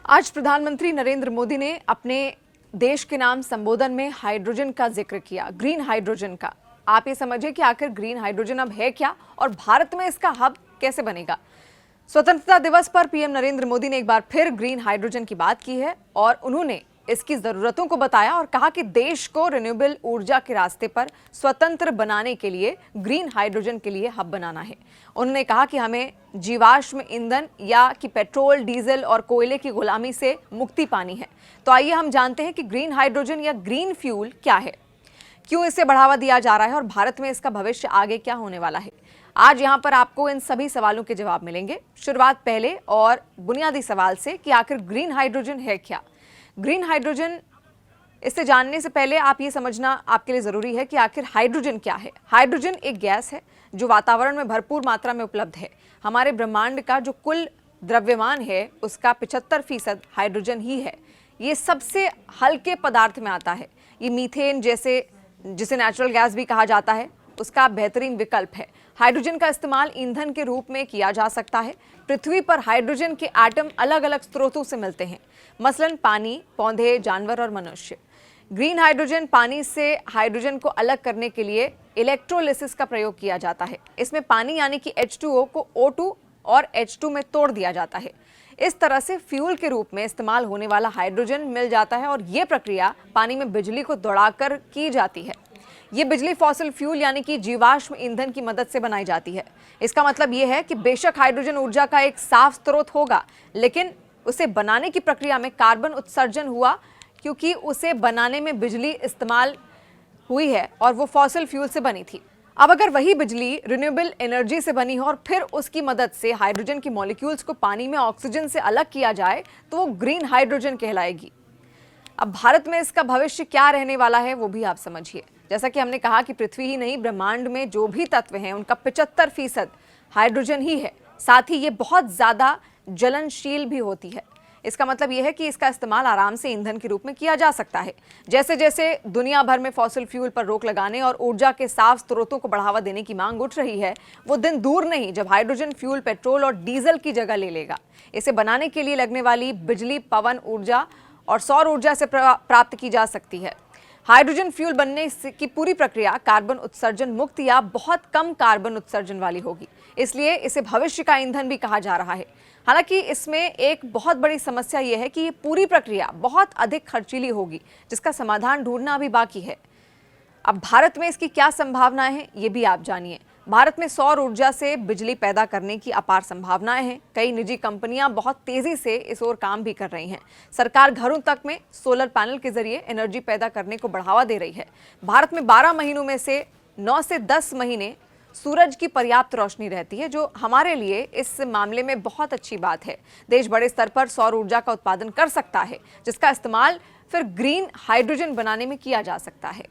आज प्रधानमंत्री नरेंद्र मोदी ने अपने देश के नाम संबोधन में हाइड्रोजन का जिक्र किया, ग्रीन हाइड्रोजन का। आप ये समझिए कि आखिर ग्रीन हाइड्रोजन अब है क्या और भारत में इसका हब कैसे बनेगा। स्वतंत्रता दिवस पर पीएम नरेंद्र मोदी ने एक बार फिर ग्रीन हाइड्रोजन की बात की है और उन्होंने इसकी जरूरतों को बताया और कहा कि देश को रिन्यूएबल ऊर्जा के रास्ते पर स्वतंत्र बनाने के लिए ग्रीन हाइड्रोजन के लिए हब बनाना है। उन्होंने कहा कि हमें जीवाश्म ईंधन या कि पेट्रोल, डीजल और कोयले की गुलामी से मुक्ति पानी है। तो आइए हम जानते हैं कि ग्रीन हाइड्रोजन या ग्रीन फ्यूल क्या है, क्यों इसे बढ़ावा दिया जा रहा है और भारत में इसका भविष्य आगे क्या होने वाला है। आज यहाँ पर आपको इन सभी सवालों के जवाब मिलेंगे। शुरुआत पहले और बुनियादी सवाल से कि आखिर ग्रीन हाइड्रोजन है क्या। ग्रीन हाइड्रोजन, इसे जानने से पहले आप ये समझना आपके लिए जरूरी है कि आखिर हाइड्रोजन क्या है। हाइड्रोजन एक गैस है जो वातावरण में भरपूर मात्रा में उपलब्ध है। हमारे ब्रह्मांड का जो कुल द्रव्यमान है उसका 75% हाइड्रोजन ही है। ये सबसे हल्के पदार्थ में आता है। ये मीथेन जिसे नेचुरल गैस भी कहा जाता है, उसका बेहतरीन विकल्प है। हाइड्रोजन का इस्तेमाल ईंधन के रूप में किया जा सकता है। पृथ्वी पर हाइड्रोजन के एटम अलग अलग स्रोतों से मिलते हैं, मसलन पानी, पौधे, जानवर और मनुष्य। ग्रीन हाइड्रोजन पानी से हाइड्रोजन को अलग करने के लिए इलेक्ट्रोलिसिस का प्रयोग किया जाता है। इसमें पानी यानी कि H2O को O2 और H2 में तोड़ दिया जाता है। इस तरह से फ्यूल के रूप में इस्तेमाल होने वाला हाइड्रोजन मिल जाता है और ये प्रक्रिया पानी में बिजली को दौड़ाकर की जाती है। ये बिजली फॉसिल फ्यूल यानी कि जीवाश्म ईंधन की मदद से बनाई जाती है। इसका मतलब ये है कि बेशक हाइड्रोजन ऊर्जा का एक साफ स्रोत होगा, लेकिन उसे बनाने की प्रक्रिया में कार्बन उत्सर्जन हुआ क्योंकि उसे बनाने में बिजली इस्तेमाल हुई है और वो फॉसिल फ्यूल से बनी थी। अब अगर वही बिजली रिन्यूएबल एनर्जी से बनी हो और फिर उसकी मदद से हाइड्रोजन की मॉलिक्यूल्स को पानी में ऑक्सीजन से अलग किया जाए तो वो ग्रीन हाइड्रोजन कहलाएगी। अब भारत में इसका भविष्य क्या रहने वाला है वो भी आप समझिए। जैसा कि हमने कहा कि पृथ्वी ही नहीं, ब्रह्मांड में जो भी तत्व हैं उनका 75% हाइड्रोजन ही है। साथ ही ये बहुत ज्यादा ज्वलनशील भी होती है। इसका मतलब यह है कि इसका इस्तेमाल आराम से ईंधन के रूप में किया जा सकता है। जैसे जैसे दुनिया भर में फॉसिल फ्यूल पर रोक लगाने और ऊर्जा के साफ स्रोतों को बढ़ावा देने की मांग उठ रही है, वो दिन दूर नहीं जब हाइड्रोजन फ्यूल पेट्रोल और डीजल की जगह ले लेगा। इसे बनाने के लिए लगने वाली बिजली पवन ऊर्जा और सौर ऊर्जा से प्राप्त की जा सकती है। हाइड्रोजन फ्यूल बनने की पूरी प्रक्रिया कार्बन उत्सर्जन मुक्त या बहुत कम कार्बन उत्सर्जन वाली होगी, इसलिए इसे भविष्य का ईंधन भी कहा जा रहा है। हालांकि इसमें एक बहुत बड़ी समस्या यह है कि ये पूरी प्रक्रिया बहुत अधिक खर्चीली होगी, जिसका समाधान ढूंढना अभी बाकी है। अब भारत में इसकी क्या संभावनाएं हैं ये भी आप जानिए। भारत में सौर ऊर्जा से बिजली पैदा करने की अपार संभावनाएं हैं। कई निजी कंपनियां बहुत तेजी से इस ओर काम भी कर रही हैं। सरकार घरों तक में सोलर पैनल के जरिए एनर्जी पैदा करने को बढ़ावा दे रही है। भारत में 12 महीनों में से 9 से 10 महीने सूरज की पर्याप्त रोशनी रहती है, जो हमारे लिए इस मामले में बहुत अच्छी बात है। देश बड़े स्तर पर सौर ऊर्जा का उत्पादन कर सकता है, जिसका इस्तेमाल फिर ग्रीन हाइड्रोजन बनाने में किया जा सकता है।